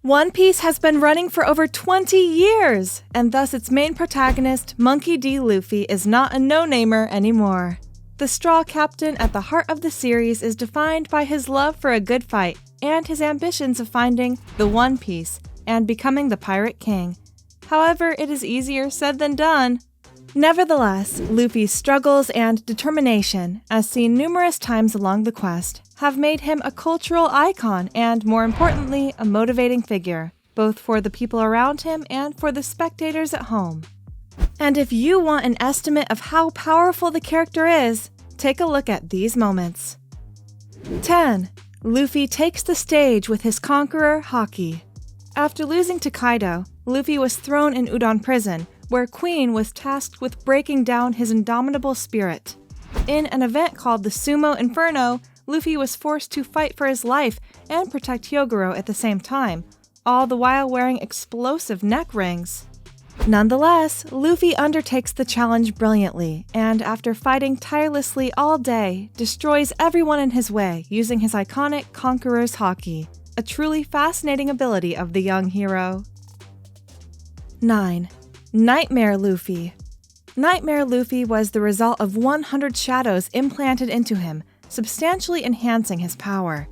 One Piece has been running for over 20 years, and thus its main protagonist, Monkey D. Luffy, is not a no-namer anymore. The Straw Captain at the heart of the series is defined by his love for a good fight and his ambitions of finding the One Piece and becoming the Pirate King. However, it is easier said than done. Nevertheless, Luffy's struggles and determination, as seen numerous times along the quest, have made him a cultural icon and, more importantly, a motivating figure, both for the people around him and for the spectators at home. And if you want an estimate of how powerful the character is, take a look at these moments. 10. Luffy takes the stage with his conqueror, Haki. After losing to Kaido, Luffy was thrown in Udon Prison, where Queen was tasked with breaking down his indomitable spirit. In an event called the Sumo Inferno, Luffy was forced to fight for his life and protect Hyogoro at the same time, all the while wearing explosive neck rings. Nonetheless, Luffy undertakes the challenge brilliantly, and after fighting tirelessly all day, destroys everyone in his way using his iconic Conqueror's Haki, a truly fascinating ability of the young hero. 9. Nightmare Luffy. Nightmare Luffy was the result of 100 shadows implanted into him, substantially enhancing his power.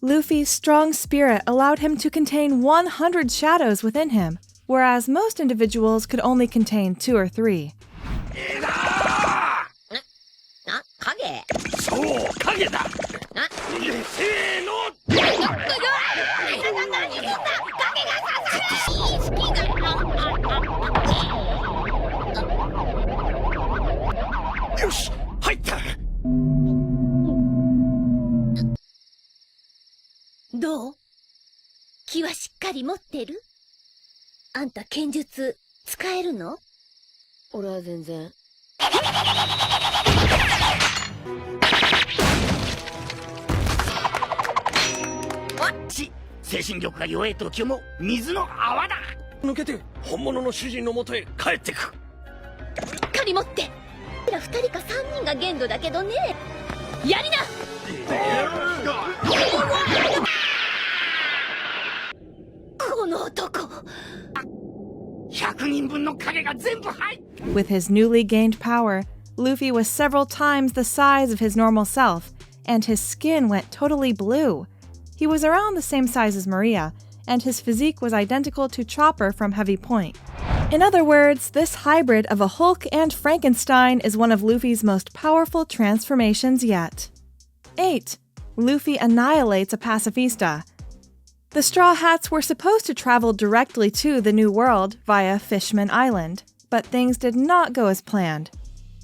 Luffy's strong spirit allowed him to contain 100 shadows within him, whereas most individuals could only contain 2 or 3. Do? 気はしっかり持ってる？あんた剣術使えるの？俺は全然。精神力が弱い時も水の泡だ。抜けて本物の主人の元へ帰ってく。しっかり持って。2人か3人が限度だけどね。やりな。この男。100人分の影が全部入っ。With his newly gained power, Luffy was several times the size of his normal self, and his skin went totally blue. He was around the same size as Maria, and his physique was identical to Chopper from Heavy Point. In other words, this hybrid of a Hulk and Frankenstein is one of Luffy's most powerful transformations yet. 8. Luffy annihilates a pacifista. The Straw Hats were supposed to travel directly to the New World via Fishman Island, but things did not go as planned.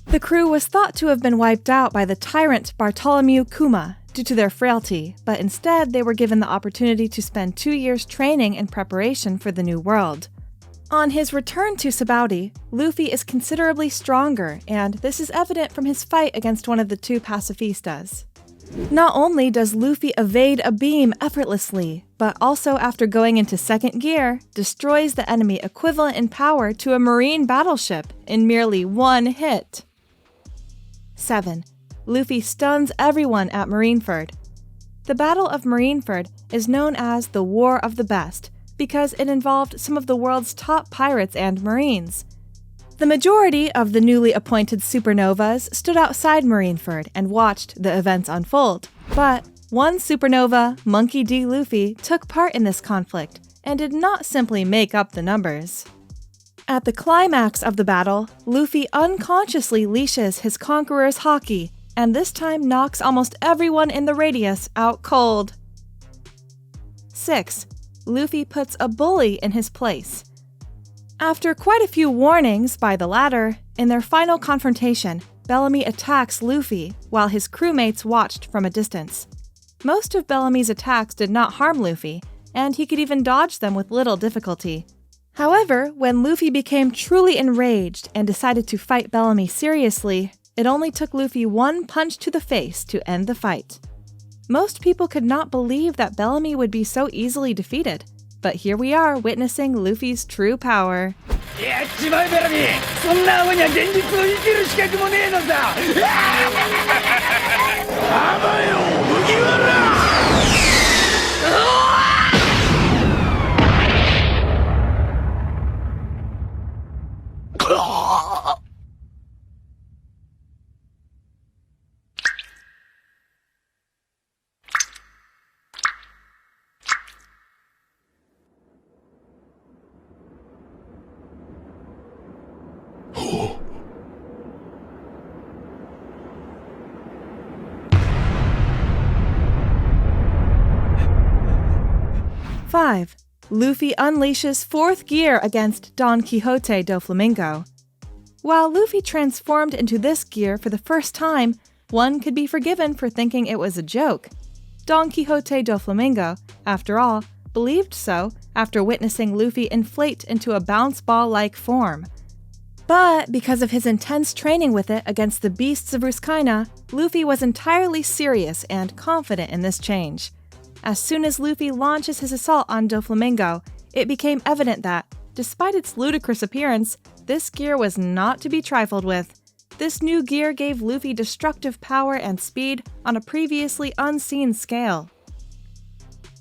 The crew was thought to have been wiped out by the tyrant Bartholomew Kuma due to their frailty, but instead they were given the opportunity to spend 2 years training in preparation for the New World. On his return to Sabaody, Luffy is considerably stronger, and this is evident from his fight against one of the 2 pacifistas. Not only does Luffy evade a beam effortlessly, but also after going into second gear, destroys the enemy equivalent in power to a marine battleship in merely 1 hit. 7. Luffy stuns everyone at Marineford. The Battle of Marineford is known as the War of the Best because it involved some of the world's top pirates and marines. The majority of the newly appointed supernovas stood outside Marineford and watched the events unfold. But one supernova, Monkey D. Luffy, took part in this conflict and did not simply make up the numbers. At the climax of the battle, Luffy unconsciously leashes his conqueror's Haki, and this time knocks almost everyone in the radius out cold. 6. Luffy puts a bully in his place. After quite a few warnings by the latter, in their final confrontation, Bellamy attacks Luffy while his crewmates watched from a distance. Most of Bellamy's attacks did not harm Luffy, and he could even dodge them with little difficulty. However, when Luffy became truly enraged and decided to fight Bellamy seriously, it only took Luffy 1 punch to the face to end the fight. Most people could not believe that Bellamy would be so easily defeated, but here we are witnessing Luffy's true power. やっちまえベラミー、そんなアホには現実を生きる資格もねえのさ。あばよ麦わら。5. Luffy unleashes 4th gear against Don Quixote do Flamingo. While Luffy transformed into this gear for the first time, one could be forgiven for thinking it was a joke. Don Quixote do Flamingo, after all, believed so after witnessing Luffy inflate into a bounce ball-like form. But because of his intense training with it against the beasts of Ruskaina, Luffy was entirely serious and confident in this change. As soon as Luffy launches his assault on Doflamingo, it became evident that, despite its ludicrous appearance, this gear was not to be trifled with. This new gear gave Luffy destructive power and speed on a previously unseen scale.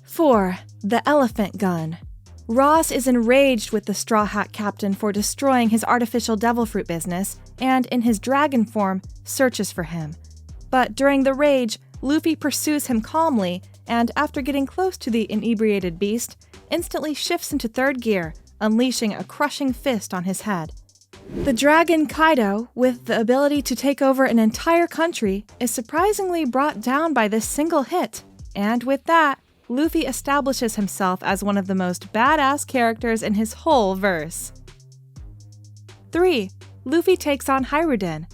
4. The Elephant Gun. Ross is enraged with the Straw Hat Captain for destroying his artificial devil fruit business, and in his dragon form, searches for him. But during the rage, Luffy pursues him calmly, and after getting close to the inebriated beast, instantly shifts into 3rd gear, unleashing a crushing fist on his head. The dragon Kaido, with the ability to take over an entire country, is surprisingly brought down by this single hit, and with that, Luffy establishes himself as one of the most badass characters in his whole verse. 3. Luffy takes on Hiruden.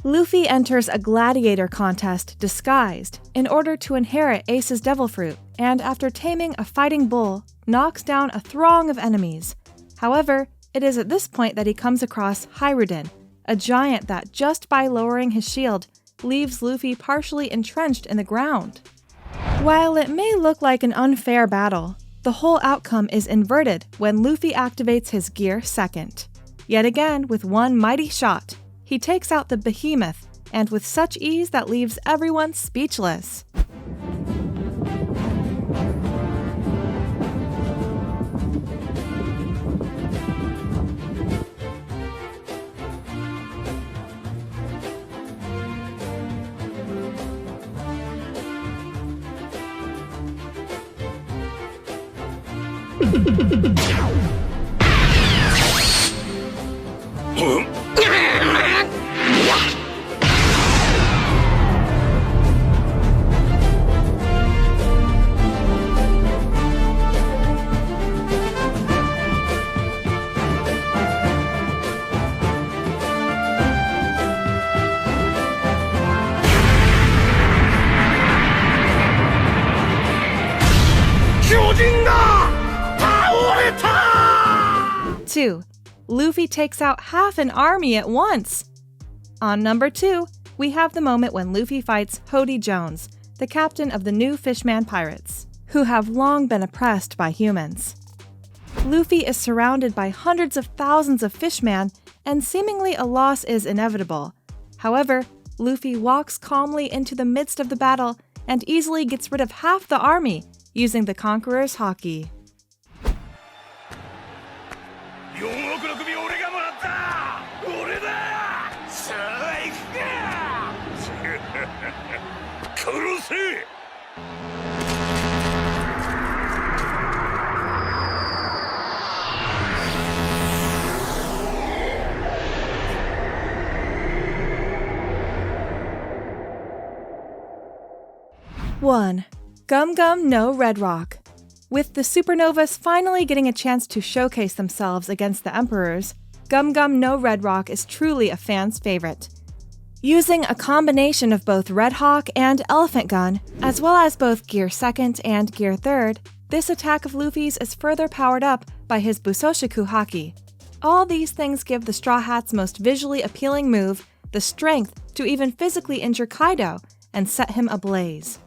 Luffy enters a gladiator contest disguised in order to inherit Ace's devil fruit, and after taming a fighting bull, knocks down a throng of enemies. However, it is at this point that he comes across Hiruden, a giant that just by lowering his shield, leaves Luffy partially entrenched in the ground. While it may look like an unfair battle, the whole outcome is inverted when Luffy activates his gear 2nd. Yet again, with one mighty shot, he takes out the behemoth, and with such ease that leaves everyone speechless. Two, Luffy takes out half an army at once. On number 2, we have the moment when Luffy fights Hody Jones, the captain of the new Fishman pirates, who have long been oppressed by humans. Luffy is surrounded by hundreds of thousands of Fishman, and seemingly a loss is inevitable. However, Luffy walks calmly into the midst of the battle and easily gets rid of half the army using the Conqueror's Haki. 4億の首俺がもらった。俺だ。さあ行くか。殺せ。1. Gum Gum no Red Rock. With the supernovas finally getting a chance to showcase themselves against the Emperors, Gum Gum no Red Rock is truly a fan's favorite. Using a combination of both Red Hawk and Elephant Gun, as well as both Gear 2nd and Gear 3rd, this attack of Luffy's is further powered up by his Busoshiku Haki. All these things give the Straw Hat's most visually appealing move the strength to even physically injure Kaido and set him ablaze.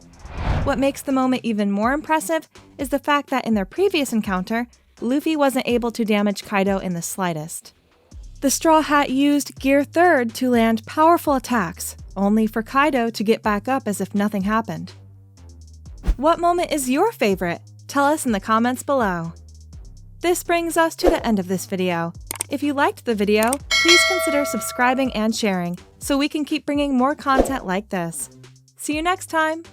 What makes the moment even more impressive is the fact that in their previous encounter, Luffy wasn't able to damage Kaido in the slightest. The Straw Hat used Gear 3rd to land powerful attacks, only for Kaido to get back up as if nothing happened. What moment is your favorite? Tell us in the comments below. This brings us to the end of this video. If you liked the video, please consider subscribing and sharing so we can keep bringing more content like this. See you next time!